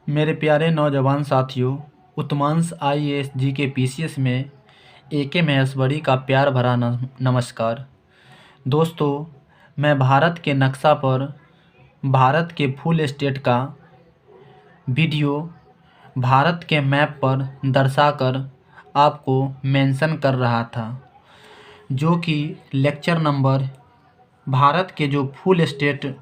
मेरे प्यारे नौजवान साथियों, उत्मांश आईएएस जीके पीसीएस में एके महेश्वरी का प्यार भरा नमस्कार। दोस्तों, मैं भारत के नक्शा पर भारत के फुल स्टेट का वीडियो भारत के मैप पर दर्शाकर आपको मेंशन कर रहा था, जो कि लेक्चर नंबर भारत के जो फुल स्टेट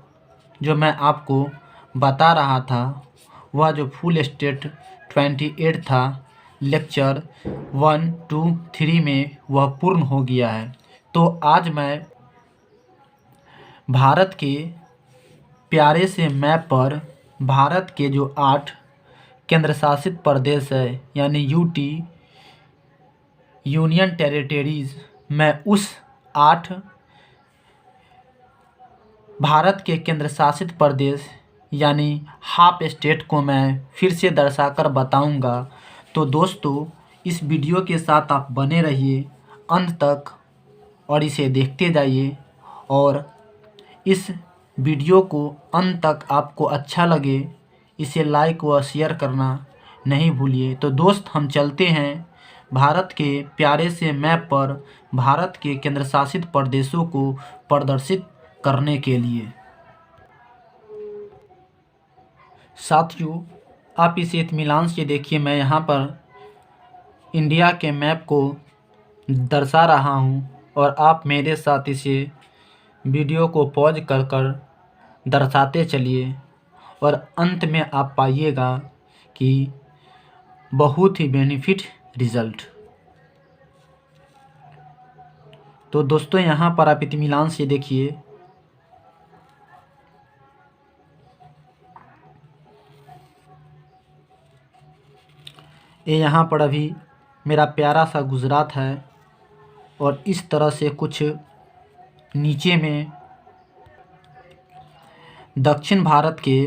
जो मैं आपको बता रहा था, वह जो फुल स्टेट 28 था, लेक्चर 1, 2, 3 में वह पूर्ण हो गया है। तो आज मैं भारत के प्यारे से मैप पर भारत के जो 8 केंद्र शासित प्रदेश है यानी यूटी यूनियन टेरिटरीज, मैं उस 8 भारत के केंद्र शासित प्रदेश यानी हाफ स्टेट को मैं फिर से दर्शाकर बताऊंगा। तो दोस्तों, इस वीडियो के साथ आप बने रहिए अंत तक और इसे देखते जाइए, और इस वीडियो को अंत तक आपको अच्छा लगे इसे लाइक व शेयर करना नहीं भूलिए। तो दोस्त, हम चलते हैं भारत के प्यारे से मैप पर भारत के केंद्र शासित प्रदेशों को प्रदर्शित करने के लिए। साथियों, आप इसे इत्मीनान से देखिए। मैं यहाँ पर इंडिया के मैप को दर्शा रहा हूँ और आप मेरे साथ इसे वीडियो को पॉज कर कर दर्शाते चलिए, और अंत में आप पाइएगा कि बहुत ही बेनिफिट रिज़ल्ट। तो दोस्तों, यहाँ पर आप इत्मीनान से देखिए। ये यहाँ पर अभी मेरा प्यारा सा गुजरात है, और इस तरह से कुछ नीचे में दक्षिण भारत के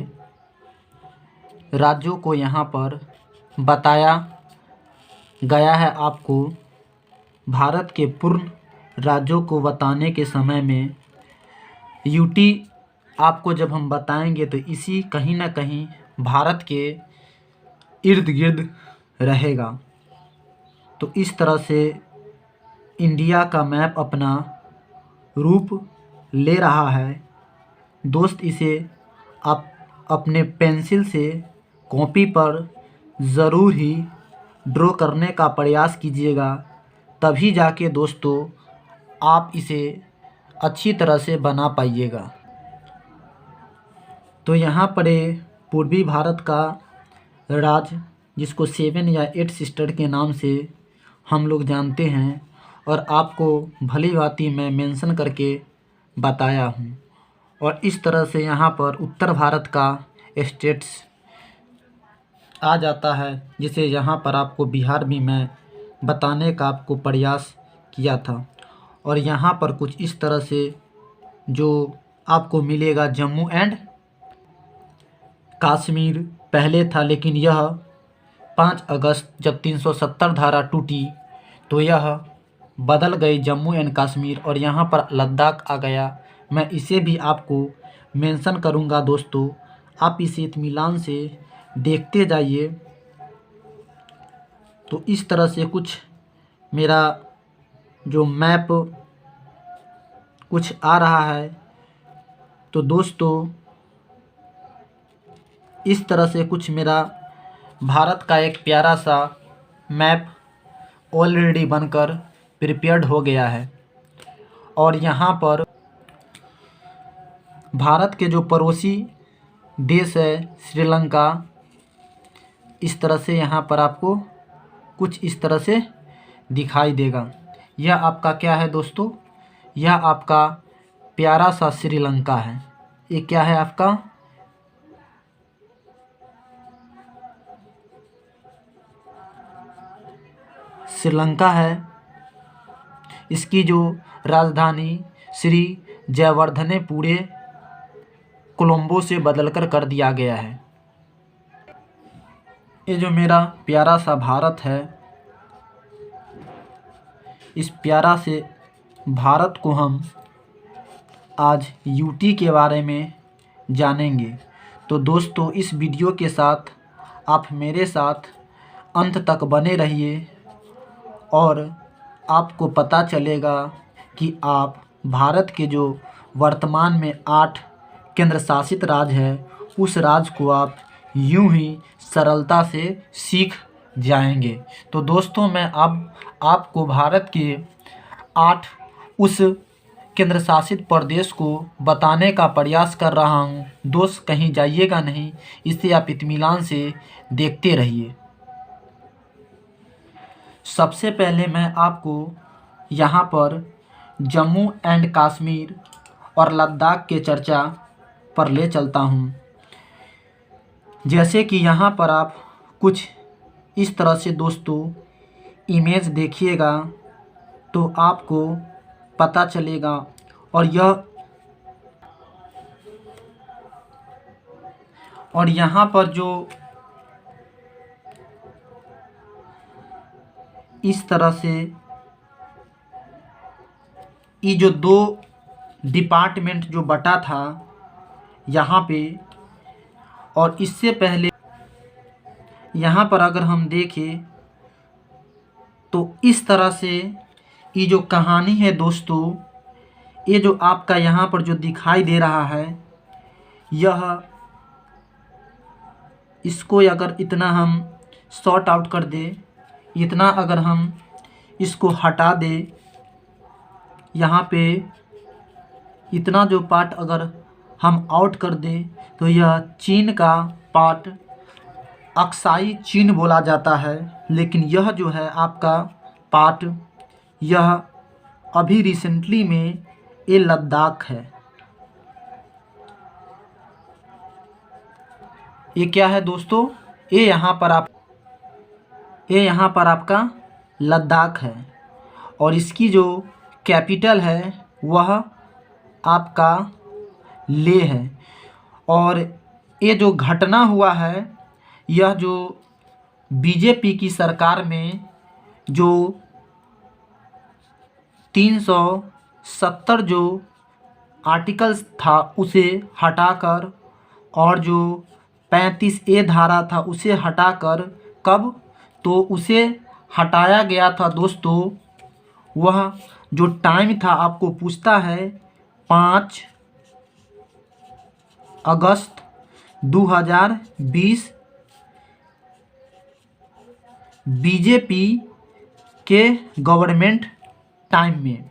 राज्यों को यहाँ पर बताया गया है। आपको भारत के पूर्ण राज्यों को बताने के समय में यूटी आपको जब हम बताएंगे तो इसी कहीं ना कहीं भारत के इर्द गिर्द रहेगा। तो इस तरह से इंडिया का मैप अपना रूप ले रहा है। दोस्त, इसे आप अपने पेंसिल से कॉपी पर ज़रूर ही ड्रॉ करने का प्रयास कीजिएगा, तभी जाके दोस्तों आप इसे अच्छी तरह से बना पाइएगा। तो यहाँ पर पूर्वी भारत का राज्य, जिसको 7 या 8 सिस्टर के नाम से हम लोग जानते हैं, और आपको भली भांति मैं मेंशन करके बताया हूँ। और इस तरह से यहाँ पर उत्तर भारत का स्टेट्स आ जाता है, जिसे यहाँ पर आपको बिहार भी मैं बताने का आपको प्रयास किया था। और यहाँ पर कुछ इस तरह से जो आपको मिलेगा, जम्मू एंड कश्मीर पहले था, लेकिन यह 5 अगस्त जब 370 धारा टूटी तो यह बदल गई जम्मू एंड कश्मीर, और यहाँ पर लद्दाख आ गया। मैं इसे भी आपको मेंशन करूँगा दोस्तों, आप इसे इत्मीनान से देखते जाइए। तो इस तरह से कुछ मेरा जो मैप कुछ आ रहा है। तो दोस्तों, इस तरह से कुछ मेरा भारत का एक प्यारा सा मैप ऑलरेडी बनकर प्रिपेयर्ड हो गया है। और यहाँ पर भारत के जो पड़ोसी देश है श्रीलंका, इस तरह से यहाँ पर आपको कुछ इस तरह से दिखाई देगा। यह आपका क्या है दोस्तों? यह आपका प्यारा सा श्रीलंका है। ये क्या है आपका? श्रीलंका है। इसकी जो राजधानी श्री जयवर्धनेपुरे कोलंबो से बदलकर कर दिया गया है। ये जो मेरा प्यारा सा भारत है, इस प्यारा से भारत को हम आज यूटी के बारे में जानेंगे। तो दोस्तों, इस वीडियो के साथ आप मेरे साथ अंत तक बने रहिए और आपको पता चलेगा कि आप भारत के जो वर्तमान में 8 केंद्र शासित राज्य है, उस राज्य को आप यूं ही सरलता से सीख जाएंगे। तो दोस्तों, मैं अब आपको भारत के 8 उस केंद्र शासित प्रदेश को बताने का प्रयास कर रहा हूं। दोस्त, कहीं जाइएगा नहीं, इसे आप इत्मीनान से देखते रहिए। सबसे पहले मैं आपको यहाँ पर जम्मू एंड कश्मीर और लद्दाख के चर्चा पर ले चलता हूँ। जैसे कि यहाँ पर आप कुछ इस तरह से दोस्तों इमेज देखिएगा तो आपको पता चलेगा। और यहाँ पर जो इस तरह से ये जो 2 डिपार्टमेंट जो बटा था यहाँ पे, और इससे पहले यहाँ पर अगर हम देखें तो इस तरह से ये जो कहानी है दोस्तों, ये जो आपका यहाँ पर जो दिखाई दे रहा है, यह इसको अगर इतना हम सॉर्ट आउट कर दे, इतना अगर हम इसको हटा दे, यहाँ पे इतना जो पार्ट अगर हम आउट कर दें तो यह चीन का पार्ट अक्साई चीन बोला जाता है। लेकिन यह जो है आपका पार्ट, यह अभी रिसेंटली में ये लद्दाख है। ये क्या है दोस्तों? ये यहाँ पर आपका लद्दाख है और इसकी जो कैपिटल है वह आपका लेह है। और ये जो घटना हुआ है, यह जो बीजेपी की सरकार में जो 370 जो आर्टिकल्स था उसे हटाकर और जो 35A धारा था उसे हटाकर, कब तो उसे हटाया गया था दोस्तों, वह जो टाइम था आपको पूछता है 5 अगस्त 2020 बीजेपी के गवर्नमेंट टाइम में।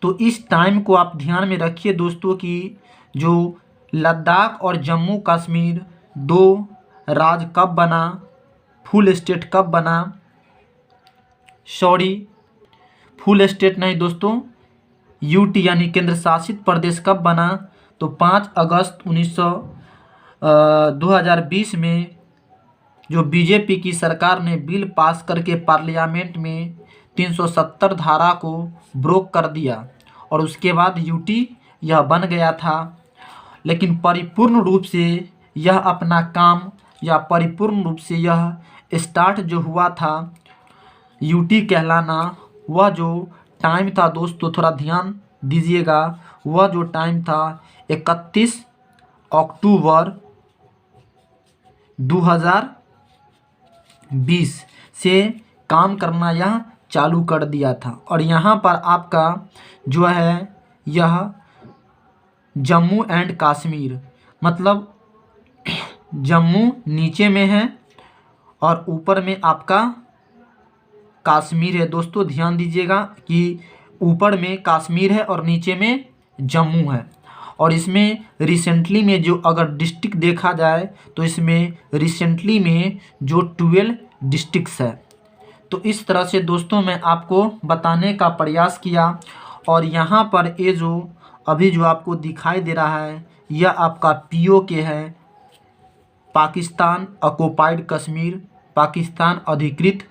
तो इस टाइम को आप ध्यान में रखिए दोस्तों कि जो लद्दाख और जम्मू कश्मीर 2 राज्य कब बना, फुल स्टेट कब बना, सॉरी फुल स्टेट नहीं दोस्तों, यूटी यानी केंद्र शासित प्रदेश कब बना, तो 5 अगस्त 2020 में जो बीजेपी की सरकार ने बिल पास करके पार्लियामेंट में 370 धारा को ब्रोक कर दिया और उसके बाद यूटी यह बन गया था। लेकिन परिपूर्ण रूप से यह अपना काम या परिपूर्ण रूप से यह स्टार्ट जो हुआ था यूटी कहलाना, वह जो टाइम था दोस्तों, थोड़ा ध्यान दीजिएगा, वह जो टाइम था 31 अक्टूबर 2020 से काम करना यह चालू कर दिया था। और यहाँ पर आपका जो है यह जम्मू एंड कश्मीर, मतलब जम्मू नीचे में है और ऊपर में आपका कश्मीर है। दोस्तों ध्यान दीजिएगा कि ऊपर में कश्मीर है और नीचे में जम्मू है। और इसमें रिसेंटली में जो अगर डिस्ट्रिक्ट देखा जाए तो इसमें रिसेंटली में जो 12 डिस्ट्रिक्ट्स है। तो इस तरह से दोस्तों मैं आपको बताने का प्रयास किया। और यहाँ पर ये जो अभी जो आपको दिखाई दे रहा है, यह आपका पीओके है, पाकिस्तान ऑक्युपाइड कश्मीर, पाकिस्तान अधिकृत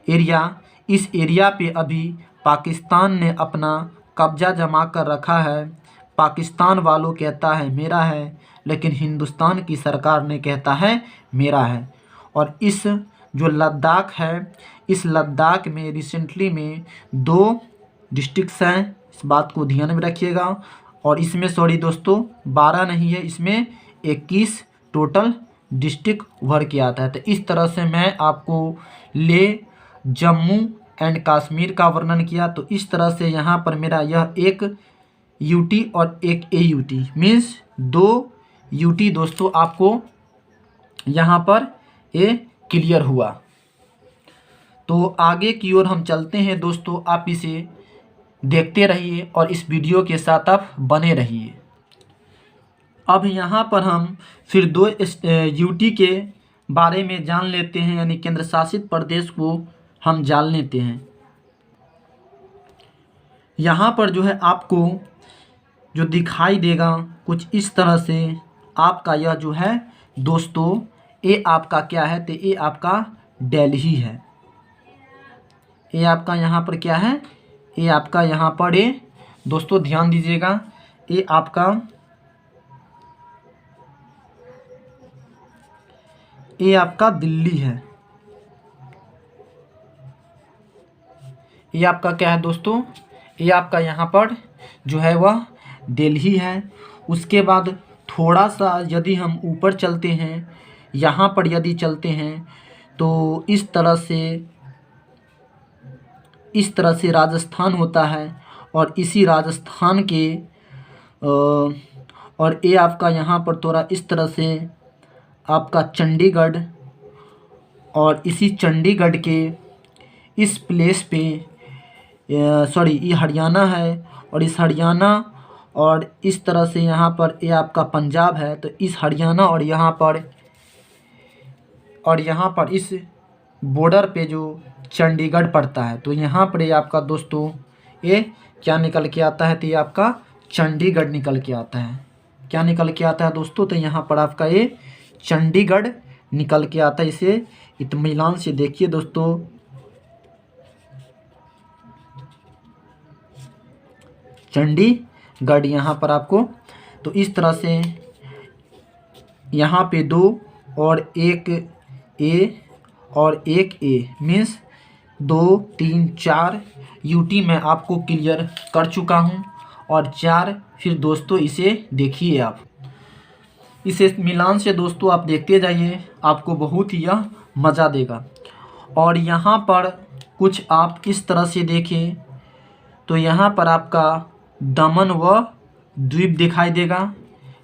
एरिया। इस एरिया पे अभी पाकिस्तान ने अपना कब्जा जमा कर रखा है। पाकिस्तान वालों कहता है मेरा है, लेकिन हिंदुस्तान की सरकार ने कहता है मेरा है। और इस जो लद्दाख है, इस लद्दाख में रिसेंटली में 2 डिस्ट्रिक्ट्स हैं, इस बात को ध्यान में रखिएगा। और इसमें सॉरी दोस्तों 12 नहीं है, इसमें 21 टोटल डिस्ट्रिक्ट उभर के आता है। तो इस तरह से मैं आपको लेह, जम्मू एंड कश्मीर का वर्णन किया। तो इस तरह से यहाँ पर मेरा यह एक यूटी और एक एयूटी मीन्स 2 यूटी दोस्तों आपको यहाँ पर ये क्लियर हुआ। तो आगे की ओर हम चलते हैं दोस्तों, आप इसे देखते रहिए और इस वीडियो के साथ आप बने रहिए। अब यहाँ पर हम फिर 2 यूटी के बारे में जान लेते हैं, यानी केंद्र शासित प्रदेश को हम जान लेते हैं। यहाँ पर जो है आपको जो दिखाई देगा कुछ इस तरह से, आपका यह जो है दोस्तों ये आपका क्या है, तो ये आपका दिल्ली है। ये आपका यहाँ पर क्या है, ये आपका यहाँ पर ये दोस्तों ध्यान दीजिएगा, ये आपका दिल्ली है। ये आपका क्या है दोस्तों, ये आपका यहाँ पर जो है वह दिल्ली है। उसके बाद थोड़ा सा यदि हम ऊपर चलते हैं, यहाँ पर यदि चलते हैं तो इस तरह से राजस्थान होता है। और इसी राजस्थान के और ये आपका यहाँ पर थोड़ा इस तरह से आपका चंडीगढ़, और इसी चंडीगढ़ के इस प्लेस पे सॉरी ये हरियाणा है, और इस हरियाणा और इस तरह से यहाँ पर ये आपका पंजाब है। तो इस हरियाणा और यहाँ पर इस बॉर्डर पे जो चंडीगढ़ पड़ता है, तो यहाँ पर ये आपका दोस्तों ये क्या निकल के आता है, तो ये आपका चंडीगढ़ निकल के आता है। क्या निकल के आता है दोस्तों, तो यहाँ पर आपका ये चंडीगढ़ निकल के आता है। इसे इत्मीनान से देखिए दोस्तों, चंडीगढ़ यहाँ पर आपको। तो इस तरह से यहाँ पे 2 और एक ए और एक ए मीन्स 2 3 4 यूटी मैं आपको क्लियर कर चुका हूँ। और 4 फिर दोस्तों इसे देखिए, आप इसे मिलान से दोस्तों आप देखते जाइए, आपको बहुत ही यह मज़ा देगा। और यहाँ पर कुछ आप इस तरह से देखें तो यहाँ पर आपका दमन व द्वीप दिखाई देगा।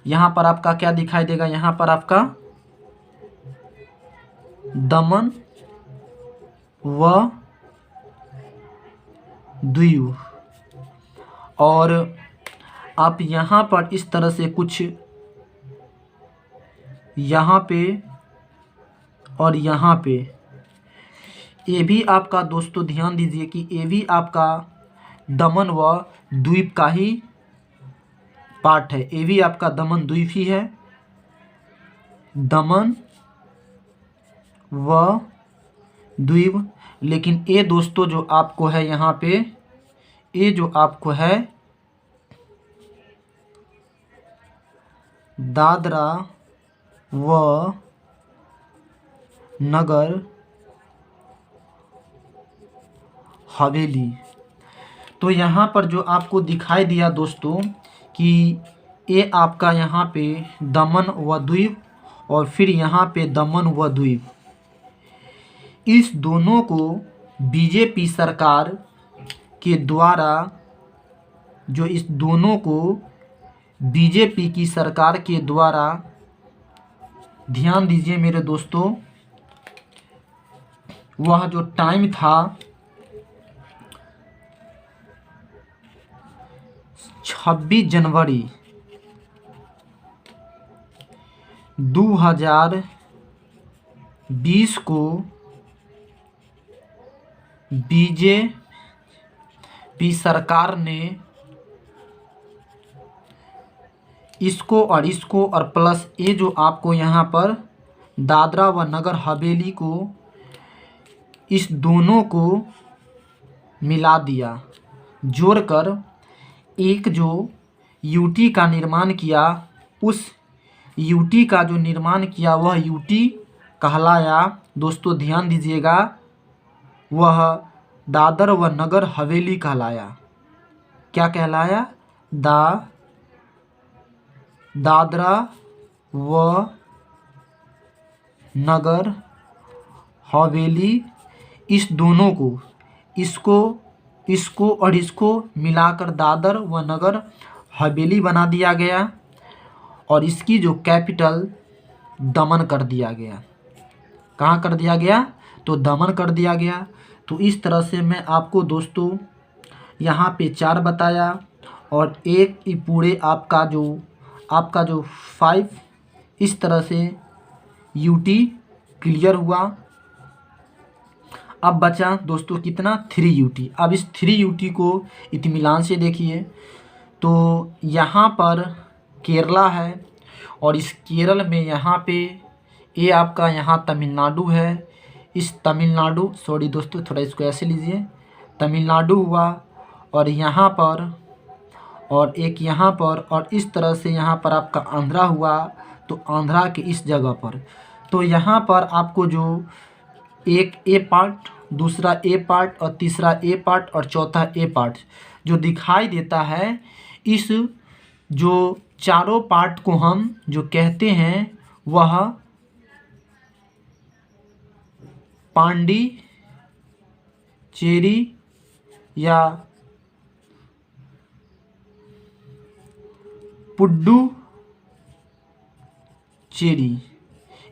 यहाँ पर आपका क्या दिखाई देगा, यहाँ पर आपका दमन व द्वीप। और आप यहाँ पर इस तरह से कुछ यहाँ पे और यहाँ पे, ये भी आपका दोस्तों ध्यान दीजिए कि ये भी आपका दमन व द्वीप का ही पार्ट है। ये भी आपका दमन द्वीप ही है, दमन व द्वीप। लेकिन ये दोस्तों जो आपको है यहाँ पे, ये जो आपको है दादरा व नगर हवेली। तो यहाँ पर जो आपको दिखाई दिया दोस्तों कि ये आपका यहाँ पे दमन व द्वीप और फिर यहाँ पे दमन व द्वीप, इस दोनों को बीजेपी सरकार के द्वारा, जो इस दोनों को बीजेपी की सरकार के द्वारा, ध्यान दीजिए मेरे दोस्तों, वह जो टाइम था 26 जनवरी 2020 को बीजेपी सरकार ने इसको और प्लस ये जो आपको यहाँ पर दादरा व नगर हवेली को, इस दोनों को मिला दिया, जोड़कर एक जो यूटी का निर्माण किया। उस यूटी का जो निर्माण किया वह यूटी कहलाया दोस्तों, ध्यान दीजिएगा, वह दादर व नगर हवेली कहलाया। क्या कहलाया, दादरा व नगर हवेली, इस दोनों को, इसको और इसको मिलाकर दादर व नगर हवेली बना दिया गया और इसकी जो कैपिटल दमन कर दिया गया। कहाँ कर दिया गया? तो दमन कर दिया गया। तो इस तरह से मैं आपको दोस्तों यहाँ पे 4 बताया और एक ही पूरे आपका जो 5, इस तरह से यूटी क्लियर हुआ। अब बचा दोस्तों कितना? 3 यूटी। अब इस 3 यूटी को इत्मीनान से देखिए। तो यहाँ पर केरला है और इस केरल में यहाँ पे ये आपका यहाँ तमिलनाडु है। इस तमिलनाडु, सॉरी दोस्तों थोड़ा इसको ऐसे लीजिए, तमिलनाडु हुआ और यहाँ पर और एक यहाँ पर और इस तरह से यहाँ पर आपका आंध्रा हुआ। तो आंध्रा के इस जगह पर, तो यहाँ पर आपको जो एक ए पार्ट, दूसरा ए पार्ट और तीसरा ए पार्ट और चौथा ए पार्ट जो दिखाई देता है, इस जो चारों पार्ट को हम जो कहते हैं वह पांडिचेरी या पुडुचेरी,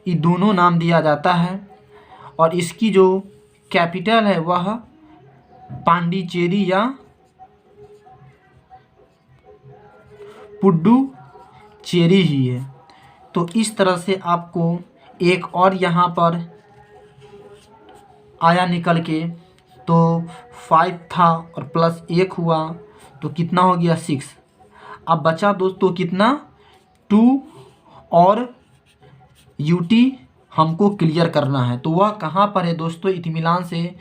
ये दोनों नाम दिया जाता है और इसकी जो कैपिटल है वह पांडिचेरी या पुडुचेरी ही है। तो इस तरह से आपको एक और यहाँ पर आया निकल के, तो 5 था और प्लस 1 हुआ तो कितना हो गया? 6। अब बचा दोस्तों कितना? 2 और यूटी हमको क्लियर करना है। तो वह कहाँ पर है दोस्तों? इत्मीनान से।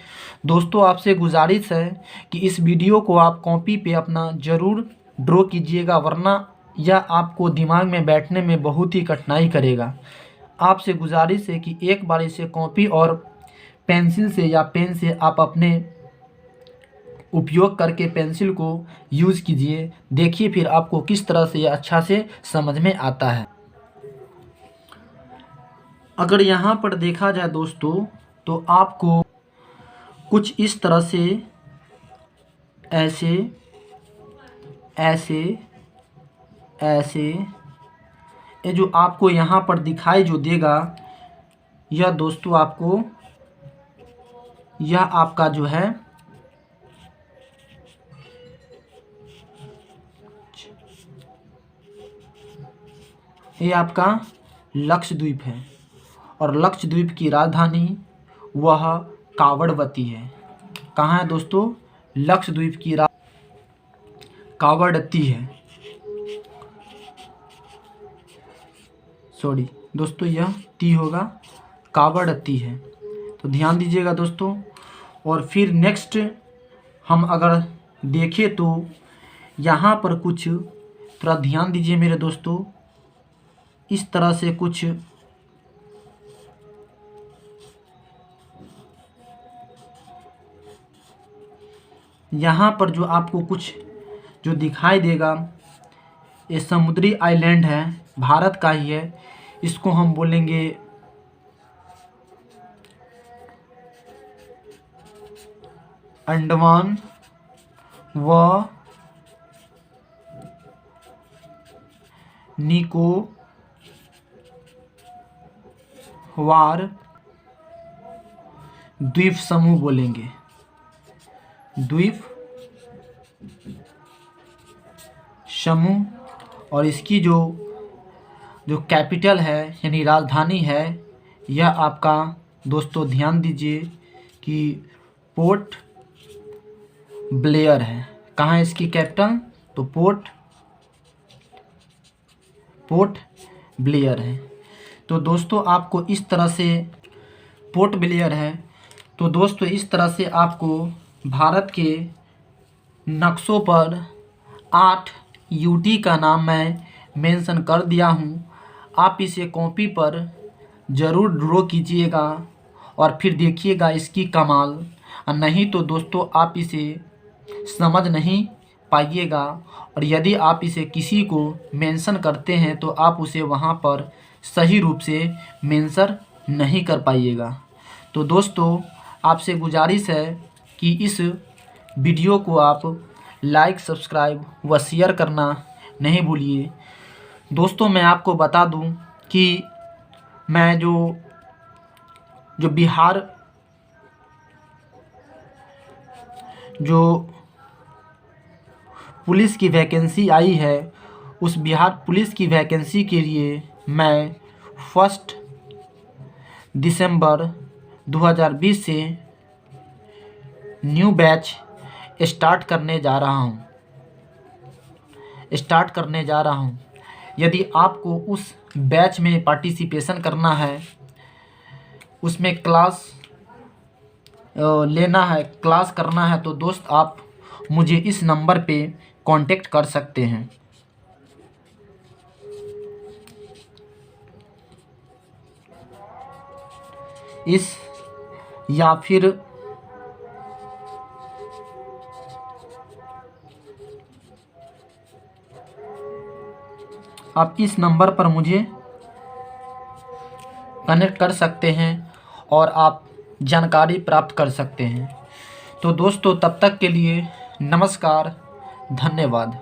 दोस्तों आपसे गुजारिश है कि इस वीडियो को आप कॉपी पे अपना ज़रूर ड्रॉ कीजिएगा, वरना यह आपको दिमाग में बैठने में बहुत ही कठिनाई करेगा। आपसे गुजारिश है कि एक बार इसे कॉपी और पेंसिल से या पेन से आप अपने उपयोग करके पेंसिल को यूज़ कीजिए। देखिए फिर आपको किस तरह से यह अच्छा से समझ में आता है। अगर यहाँ पर देखा जाए दोस्तों, तो आपको कुछ इस तरह से ऐसे ऐसे ऐसे ये जो आपको यहाँ पर दिखाई जो देगा, यह दोस्तों आपको, यह आपका जो है ये आपका लक्षद्वीप है और लक्षद्वीप की राजधानी वह कावड़वती है। कहाँ है दोस्तों? लक्षद्वीप की कावड़वती है। सॉरी दोस्तों, यह ती होगा, कावड़वती है। तो ध्यान दीजिएगा दोस्तों। और फिर नेक्स्ट हम अगर देखें तो यहाँ पर कुछ थोड़ा ध्यान दीजिए मेरे दोस्तों, इस तरह से कुछ यहाँ पर जो आपको कुछ जो दिखाई देगा, ये समुद्री आइलैंड है, भारत का ही है। इसको हम बोलेंगे अंडमान व निकोबार द्वीप समूह बोलेंगे, द्वीप समूह। और इसकी जो कैपिटल है यानी राजधानी है, यह आपका दोस्तों ध्यान दीजिए कि पोर्ट ब्लेयर है। कहाँ है इसकी कैपिटल? तो पोर्ट ब्लेयर है। तो दोस्तों आपको इस तरह से पोर्ट ब्लेयर है। तो दोस्तों इस तरह से आपको भारत के नक्शों पर 8 यूटी का नाम मैं मेंशन कर दिया हूँ। आप इसे कॉपी पर ज़रूर ड्रॉ कीजिएगा और फिर देखिएगा इसकी कमाल। नहीं तो दोस्तों आप इसे समझ नहीं पाइएगा, और यदि आप इसे किसी को मेंशन करते हैं तो आप उसे वहाँ पर सही रूप से मेंशन नहीं कर पाइएगा। तो दोस्तों, आपसे गुजारिश है कि इस वीडियो को आप लाइक, सब्सक्राइब व शेयर करना नहीं भूलिए। दोस्तों, मैं आपको बता दूं कि मैं जो बिहार जो पुलिस की वैकेंसी आई है, उस बिहार पुलिस की वैकेंसी के लिए मैं 1 दिसंबर 2020 से न्यू बैच स्टार्ट करने जा रहा हूँ। यदि आपको उस बैच में पार्टिसिपेशन करना है, उसमें क्लास करना है, तो दोस्त आप मुझे इस नंबर पे कांटेक्ट कर सकते हैं। या फिर आप इस नंबर पर मुझे कनेक्ट कर सकते हैं और आप जानकारी प्राप्त कर सकते हैं। तो दोस्तों, तब तक के लिए नमस्कार, धन्यवाद।